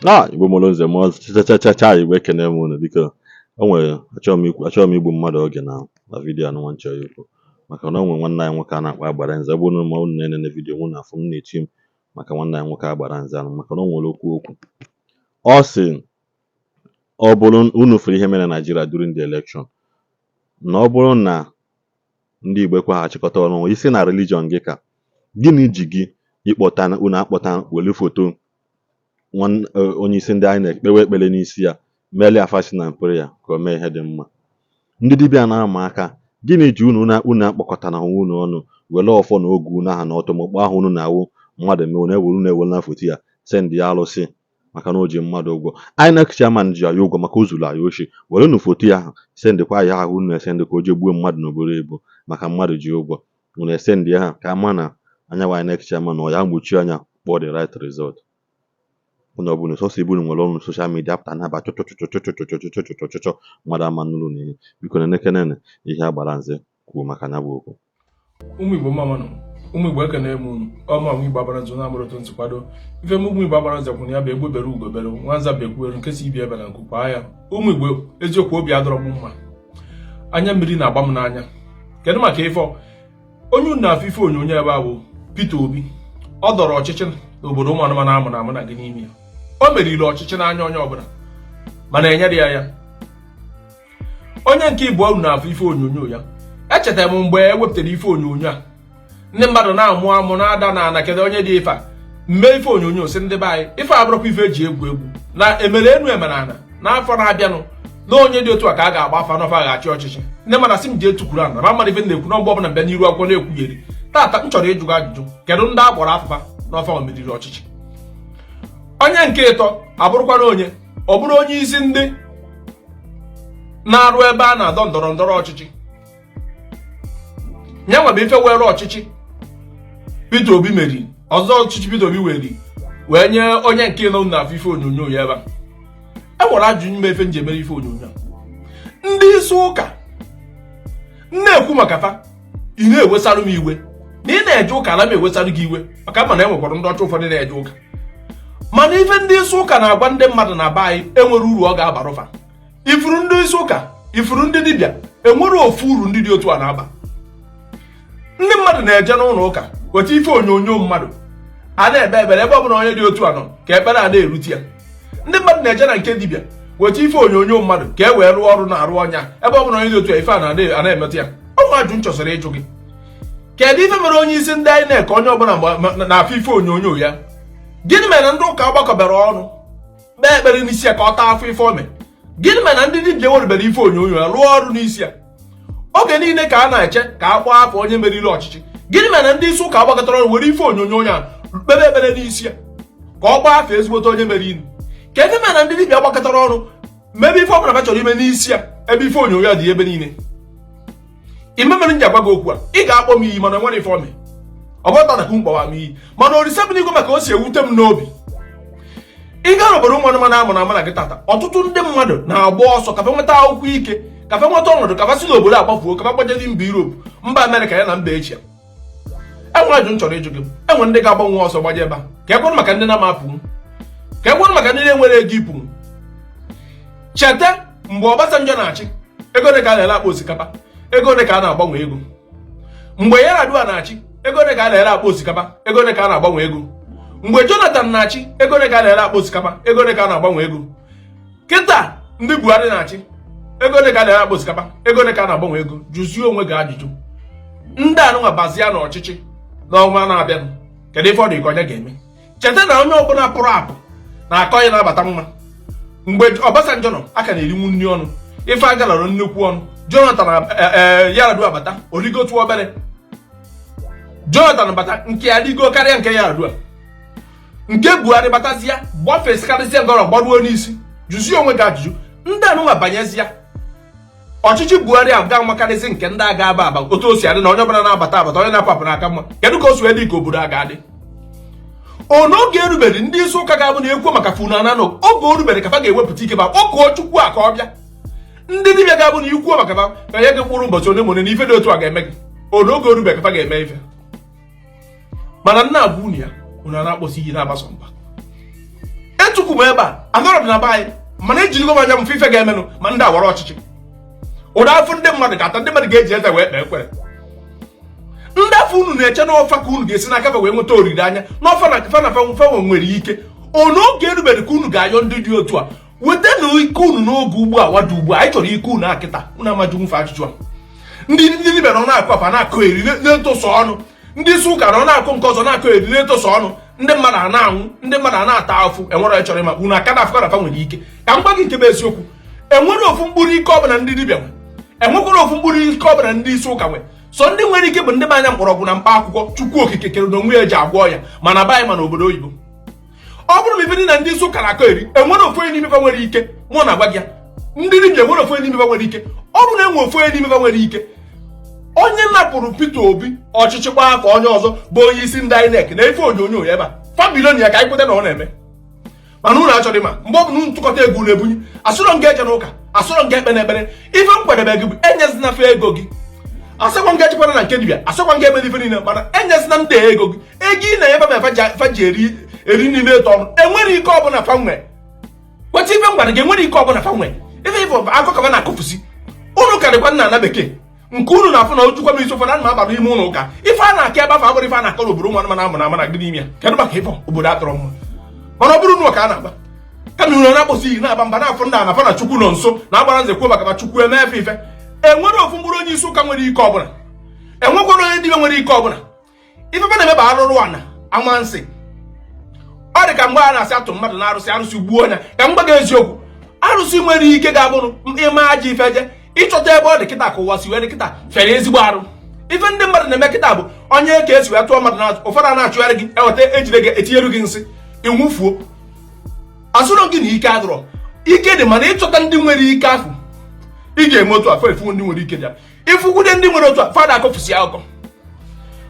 Igbo mụrụ nze m chachachacha Igbo ekene m unu biko. O nwere achọrọ m igbu mmadụ oge na vidiyo a nwa nchọ ikwu maka na o nwere nwanne anyị nwoke a na-akpọ Agbaranze. Ọ bụrụ na unu na-enene vidiyo mụ na afụ m na-eti m maka nwanne anyị nwoke Agbaranze anụ maka na o nwere okwu. Ọ sị ọ bụrụ unu fere ihe mere na Nigeria during the election na ọ bụrụ na ndị Igbo ekwe ha chịkọta ọnụ isi na religion gị ka gịnị ji gị ịkpọta unu akpọta were foto onye isi ndị anyị na-ekpewe ekpere n'isi ya meele fashion na mpere ya ka o mee ihe dị mma. Ndị dibịa na-ama aka gịnị ji unu akpọkọta na onwe unu ọnụ were ọfọ na ogu unu aha na ọtụmọkpọ ahụ unu na-awụ mmadụ mewu na-ewere na foto ya send ya alụsị maka na o ji mmadụ ụgwọ. INEC chairman ji ya ụgwọ maka o zuru anyị ochi were nu foto ya ahụ sendịkwa ya ahụ unu esendị ka o jee gbuo mmadụ n'obodo Igbo maka mmadụ ji ụgwọ unu esendị ya ha ka ama na anya wa INEC chairman na ọ ya mgbochi anya kpọọ the right result. Onye ọbụla sọsọ ibu nwere ọrụ soshal midia apụta na-aba chọchọchọchọchọchọchọchọchọchọ mmadụ ama n'ụlọ n'ihe biko na nekenene ihe Agbaranze kwuo maka nya bụ okwu. Ụmụ Igbo mmanụ ụmụ Igbo ekene m unu ọma Igbo Agbaranze na amụrụ otu nkwado ife ụmụ Igbo Agbaranze kwuru ya bụ egbe bere ugo bere nwanza bekwueru nke si ibi ebe na nkukwa ya. Ụmụ Igbo eziokwu obi adọrọ m mma anya mmiri na-agba m n'anya. Kedu maka ife onye unu na-afụ ife onyonyo ebe a bụ Peter Obi ọ dọrọ ọchịchị n'obodo ụmụ anụmanụ amụ na amụ na gị n'ime ya. O meriri ọchịchị n'anya onye ọbụla mana enyere ya onye nke Igbo unu na-afụ ife onyonyo ya. Echetara m mgbe ewepụtara ife onyonyo a ndị mmadụ na-amụ amụ na-ada na ana kedu onye dị ife a mmee ife onyonyo si ndị be anyị ife abụrụkwa ife eji egwu na emere enu emere ana n'afọ na-abịanụ na onye dị otu a ka a ga-agba afa n'ọfa ga-achị ọchịchị. Ndị mmadụ asị m ji etukwuru ana ma mmadụ ife na-ekwu na mgbe ọbụla mbịa n'iru akwụkwọ na-ekwugheri tata m chọrọ ịjụ gị ajụjụ kedu ndị a kpọrọ afa n'ọfa o meriri ọchịchị. Onye nke ịtọ abụrụkwana onye ọ bụrụ onye isi ndị na-arụ ebe a na-adọ ndọrọ ndọrọ ọchịchị ya nwebe ife were ọchịchị Peter Obi meriri ọzọ ọchịchị Peter Obi wee nye onye nke nọ na-afụ ife onyonyo ya ebe a. Enwere ajụjụ ime efe nji emere ife onyonyo ndị isi ụka na-ekwu maka fa ị na-ewesarụ m iwe na ị na-eje ụka ala m ewesarụ gị iwe maka mana enwekwara ndị ọcha ụfọdụ na-eje ụka mana ife ndị isi ụka na-agwa ndị mmadụ na be anyị enwere uru ọ ga-abara ụfa. Ifuru ndị isi ụka ifuru ndị dibịa enwere ofu uru ndị dị otu a na-aba. Ndị mmadụ na-eje n'ụlọ ụka weta ife onyonyo mmadụ a na-ebe ebere ebe ọ bụla onye dị otu a nọ ka ekpere a na-erute ya. Ndị mmadụ na-eje na nke dibịa weta ife onyonyo mmadụ ka e wee rụọ ọrụ na-arụ ọnya ebe ọ bụla onye dị otu a ife a na-emetụ ya. Ọnwa ajụ nchọsịrị ịjụ gị kedu ife mere onye isi ndị anyị na-eke onye ọbụla na-afụ ife onyonyo ya. Gịnị mere na ndị ụka gbakọbara ọnụ kpee ekpere n'isi ya ka ọ taa afọ ife ome? Gịnị mere na ndị dibịa werubere ife onyonyo ya rụọ ọrụ n'isi ya oge niile ka a na-eche ka a gbaa afọ onye meriri ọchịchị? Gịnị mere na ndị isi ụka gbakọtara ọrụ were ife onyonyo ya kpebe ekpere n'isi ya ka ọ gbaa afọ ezigbote onye meriri? Ka ebe mere na ndị dibịa gbakọtara ọrụ mebe ife ọbụla ha chọrọ ime n'isi ya ebe ife onyonyo ya dị ebe niile? Ime mere nji agwa gị okwu a ị ga-akpọ m iyi mana nwere ife ome ọ bụrụ na mkpọwa m iyi mana Olise bụ n'igwe maka o si ewute m n'obi. Ị gaa n'obodo ụmụ anụmanụ amụ na ama na gị tata ọtụtụ ndị mmadụ na-agba ọsọ kafe nweta akwụkwọ ike kafe nweta ọnọdụ kafe si n'obodo agbafuo kafe gbajedi mba Europe mba Amerịka ya na mba Eshia. Enwere ajụ m chọrọ ịjụ gị enwere ndị ga-agbanwe ọsọ gbaje ebe a ka ekwenụ maka ndị na-amapụ ka ekwenụ maka ndị na-enwere ego ipụ. Cheta mgbe Obasanjo na-achị ego ole ka a na-ere akpa osikapa ego ole ka a na-agbanwe ego. Mgbe Yar'Adua na-achị ego ole ka a na-ere akpa osikapa ego ole ka a na-agbanwe ego. Mgbe Jonathan na-achị ego ole ka a na-ere akpa osikapa ego ole ka a na-agbanwe ego. Kịta ndị Buhari na-achị ego ole ka a na-ere akpa osikapa ego ole ka a na-agbanwe ego. Jụzie onwe gị ajụjụ ndị anụnwa bazia n'ọchịchị n'ọnwa na-abịa kedu ife ọ dị ka onye ga-eme? Cheta na onye ọbụla pụrụ apụ na-akọ ya na-abata mma. Mgbe Obasanjo nọ aka na-erinwu nri ọnụ ife agalọrọ nnukwu ọnụ. Jonathan Yar'Adua bata origotu obere. Jonathan bata nke ya digo karịa nke Yar'Adua. Nke Buhari batazia gbafesikarịsịa ngọrọ gbaruo n'isi. Jụzie onwe gị ajụjụ ndị anụnwa banyezia ọchịchị Buhari a ga-amakarịsị nke ndị aga aba otu o si adị na onye ọbụla na-abata onye na-apapụ n'aka mma. Kedu ka o si dị ka obodo a ga-adị? N'oge erubere ndị isi ụka ga-abụ na ekwu maka funana nọ oge orubere ka fa ga-ewepụta ike ba ọkụọ Chukwu a ka ọ bịa. Ndị dibịa ga-abụ na ikwuo maka fa ka ya gị mkpụrụ ụbọchị one mone na ife dị otu a ga-eme gị. N'oge orubere ka fa ga-eme ife mana nna abụ unu ya unu na-akpọsi iyi na-agbasa mba. tukwu m ebe a anọrọ na be anyị mana ejirigo m anya m ife ga-emenụ ma ndị awara ọchịchị ụda afọ ndị mmadụ ga-ata ndị mmadụ ga-eji eze wee kpee ekwere ndị afọ unu na-eche n'ọfa ka unu ga-esi n'aka wee nweta oriri anya n'ọfa na fa nwere ike oge erubere ka unu ga-ayọ ndị dị otu a weta na ike unu n'oge ugbu a wada ugbu a anyị chọrọ ike unu akịta unu amaju nfe ajụjụ a ndị dibịa nọ na-akụ afa na-akụ eri na-etosa ọnụ ndị isi ụka nọ na-akụ nke ọzọ na-akụ eri na-etosa ọnụ ndị mmadụ a na-anwụ ndị mmadụ a na-ata afụ enwere chọrọ ịma unu aka na afọ karafa nwere ike ka m gwa gị nke bụ eziokwu enwere ofu mkpụrụ ike ọbụla ndị dibịa nwe enwekwara ofu mkpụrụ ike ọbụla ndị isi ụka nwe so ndị nwere ike bụ ndị manya mkpọrọgwụ na mkpa akwụkwọ Chukwu okike kere na onwe ya eji agwọ ya mana be anyị ma n'obodo oyibo ọ bụrụ na ife dị na ndị isi ụka na-akọ eri enwere ofu onye n'imefe nwere ike mụ na agwa gị ya ndị dibịa enwere ofu onye n'imefe nwere ike ọ bụrụ na enwe ofu onye n'imefe nwere ike onye napụrụ Peter Obi ọchịchị kwa afọ onye ọzọ bụ onye isi ndị INEC na efe onyonyo ya ebe a fabiloni ya ka anyị kweta na ọ na-eme mana unu achọrọ ịma mgbe ọ bụ ntụkọta egwu na-ebunye asụrọ m ga-eje n'ụka asụrọ m ga-ekpe n'ekpere ife m kwadebe gị bụ enyezina fe ego gị asịkwa m ga-echekwana na nke dibịa asịkwa m ga-eme ife niile mana enyezina ndị ego gị ego ị na-enye fa ji eri niile eto ọnụ enwere ike ọbụla fa nwe kweta ife m gwara gị enwere ike ọbụla fa nwe ife akụkọ na-akụfusi unu karịkwa nna ana bekee nke unu na-afụ na ojukwa m isi ụfọdụ ana m aba n'ime ụlọ ụka ife a na-aka ebe afọ abụrụ ife a na-akọ n'obodo nwa mana amụ na amana gị n'ime ya kedụ maka ife obodo atọrọ mma mana ọ bụrụ na ụka a na-agba kama unu na-akpọsi iyi na-aba mba na-afụ ndị a na-afọ na Chukwu nọ nso na Agbaranze kwuo maka Chukwu eme efe ife enwere ofu mkpụrụ onye isi ụka nwere ike ọbụla enwekwara onye dibịa nwere ike ọbụla ife na-eme bụ arụrụ ana amansi ọ dị ka mgbe a na-asị atụ mmadụ na arụsị gbuo ya ka m gwa gị eziokwu arụsị nwere ike ga-abụrụ ịma aja ife je ịchọta ebe ọ dị kịta ka ụwa si wee dị kịta fere ezigbo arụ ife ndị mmadụ na-eme kịta bụ onye ka esi wee tụọ mmadụ ụfọdụ a na-achụgharị gị eweta ejire gị etinyeru gị nsị ịnwụfuo asụrụ gị na ike adụrọ ike dị mana ịchọta ndị nwere ike ahụ ị ga-eme otu afọ efu ndị nwere ike dị ya ịfụkwude ndị nwere otu fada akọfusi akụkọ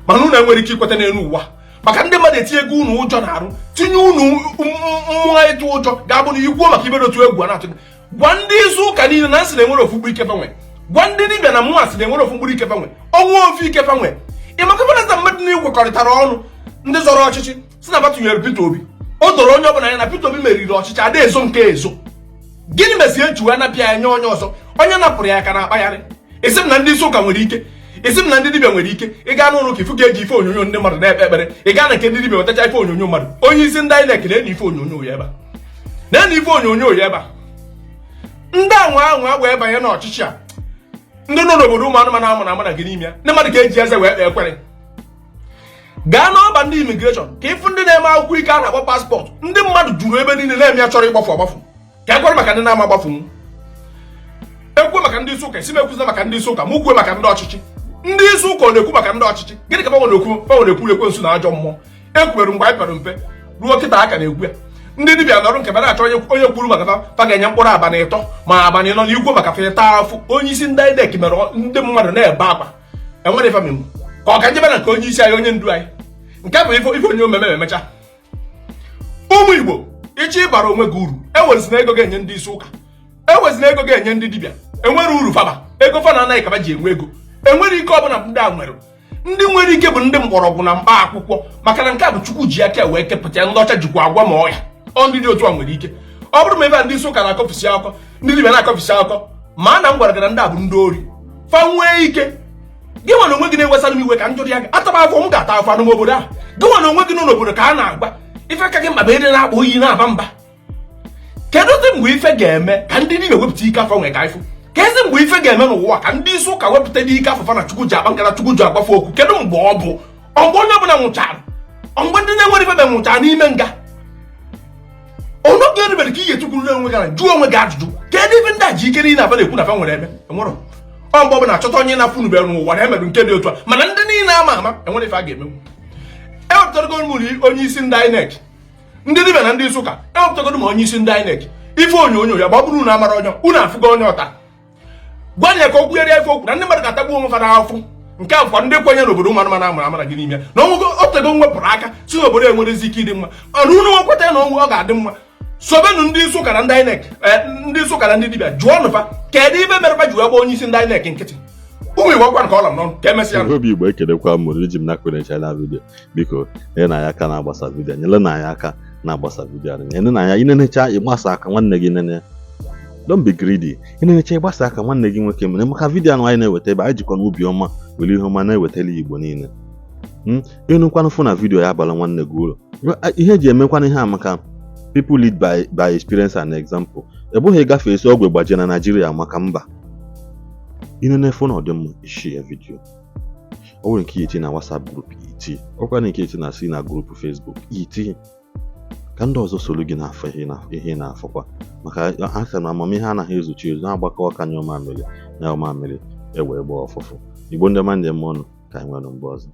mana unu enwere ike ikweta n'elu ụwa maka ndị mmadụ etinye ego unu ụjọ na-arụ tinye unu mmụọ ịtụ ụjọ ga-abụ na ikwuo maka ibere otu egwu a na-atụ gwa ndị izu ụka niile na nsị na-enwere ofu mkpụrụ ike fanwe gwa ndị dibịa na mmụọ asị na-enwere ofu mkpụrụ ike fanwe ọnwa ofu ike fanwe ịmakọbana mmadụ na igwekọrịtara ọnụ ndị zọrọ ọchịchị si na batụnyere Peter Obi o doro onye ọbụla anya na Peter Obi meriri ọchịchị ada ezo nke ezo gịnị mesi ejiwe anapịa ya nye onye ọzọ onye napụrụ ya aka na-akpagharị isi m na ndị isi ụka nwere ike isi m na ndị dibịa nwere ike ị gaa n'ụlọ ka ifu ga-eji ife onyonyo ndị mmadụ na-ekpe ekpere ị gaa na nke ndị dibịa wetacha ife onyonyo mmadụ onye isi ndị INEC na-enye ife onyonyo ya ebe a na-enye ife onyonyo ya ebe a ndị anwa wee banye n'ọchịchị a ndị nọ n'obodo ụmụ anụmanụ amụ na amana gị n'ime ya ndị mmadụ ga-eji eze wee kpee ekwere gaa n'ọba ndị imigreshọn ka ịfụ ndị na-eme akwụkwọ ike a na-akpọ paspọtụ ndị mmadụ juru ebe niile na-eme ya chọrọ ịgbafu agbafu ka ekwere maka ndị na-ama agbafu ekwu maka ndị isi ụka isi m ekwuzi maka ndị isi ụka m kwuo maka ndị ọchịchị ndị isi ụka ọ na-ekwu maka ndị ọchịchị gịnị ka gbanwere ekwu ekwensu na ajọ mmụọ ekwuberụ mgbe anyị pere mpe ruo kịta aka na-ekwu ya ndị dibịa nọrụ nke na-achọ onye kwuru maka fa ga-enye mkpụrụ abalị ịtọ ma abalị nọ n'ikwu maka fa taa afụ onye isi ndị INEC mere ndị mmadụ na-ebe akwa enwere ife mmemme ka ọ ka njebe na nke onye isi anyị onye ndu anyị nke bụ ife onye omeme emecha ụmụ Igbo ịchọ ịbara onwe gị uru ewezina ego ga-enye ndị isi ụka ewezina ego ga-enye ndị dibịa enwere uru faba ego fa na anaghị kaba ji enwe ego enwere ike ọbụla ndị a nwere ndị nwere ike bụ ndị mgbọrọgwụ na mkpa akwụkwọ maka na nke a bụ Chukwu ji aka wee kepụta ndị ọcha jikwa agwa ma ọya ndị dị otu a nwere ike ọ bụrụ ma ebe a ndị isi ụka na-akọfisi akụkọ ndị dibịa na-akọfisi akụkọ ma a na m gwara gị na ndị a bụ ndị ori fa nwee ike gị nwa na onwe gị na-ewesara m iwe ka njụrụ ya gị ataba afọ m ga-ata afọ anụ obodo ahụ gị nwa na onwe gị nọ n'obodo ka a na-agba ife ka gị mkpa bụ ede na-akpa oyi na-aba mba kedu dị mgbe ife ga-eme ka ndị dibịa wepụta ike afọ nwee ka ifụ ka ezi mgbe ife ga-eme n'ụwa ka ndị isi ụka wepụta dị ike afọ fa na Chukwu ji akpa nkata Chukwu ji agbafe okwu kedu mgbe ọ bụ mgbe onye ọbụla nwụchara mgbe ndị na-enwere ife be nwụchara n'ime nga ọnụ gị erubere ka ị ga-etukwuru onwe gị na jụọ onwe gị ajụjụ kedu ife ndị a ji ike niile afa na-ekwu na fa nwere eme enwere ọ mgbe ọbụla achọta onye na-afụ nubere n'ụwa na emerụ nke dị otu a mana ndị niile ama ama enwere ife a ga-emenwu ewepụtago m onye isi ndị INEC ndị dibịa na ndị isi ụka ewepụtagodo m onye isi ndị INEC ife onyonyo ya ọ bụrụ unu amara onye unu afụgo onye ọta gwa ya ka o kwugharịa ife okwu na ndị mmadụ ga-atagbu onwe fa n'afọ nke a bụkwa ndị kwenye n'obodo ụmụ anụmanụ amara amara gị n'ime ya na ọnwụgo otego nwepụrụ aka si n'obodo enwerezi ike ịdị mma ọnụ unu nwekweta na ọnwụ ọ ga-adị mma sobenụ ndị isi ụka na ndị INEC ndị isi ụka na ndị dibịa jụọ nụfa kedu ibe mere fa ji wee gba onye isi ndị INEC nkịtị ụmụ Igbo ọkwa nke ọla m n'ọnụ ka emesịa obi Igbo ekelekwa mụrụ iji m nakwenyecha na vidio biko nyere na ya aka na-agbasa vidio nyere na ya aka na-agbasa vidio anyị ene na ya inenecha ịgbasa aka nwanne gị nene don't be greedy inenecha ịgbasa aka nwanne gị nwoke mere maka vidio anyị na-eweta ebe anyị jikwa n'ubi ọma were ihe ọma na-ewetala Igbo niile ịnụkwanụ fụ na vidio ya abala nwanne gị uru ihe eji emekwana ihe a maka people lead by experience and example ebughị ịgafe esi ọgwụ gbaje na Nigeria maka mba inene fụ na ọdịmma Ishi ya vidio ọ nwere nke iti na WhatsApp group iti ọkwa nke iti na si na group Facebook iti ka ndị ọzọ soro gị n'afọ ihe na-afọkwa maka aka na amamihe anaghị ezuchi ezu na-agbakọ ọka nye ọma mmiri ewe gbaa ọfụfụ Igbo ndị ọma njem ọnụ ka anyị nwere mgbe ọzọ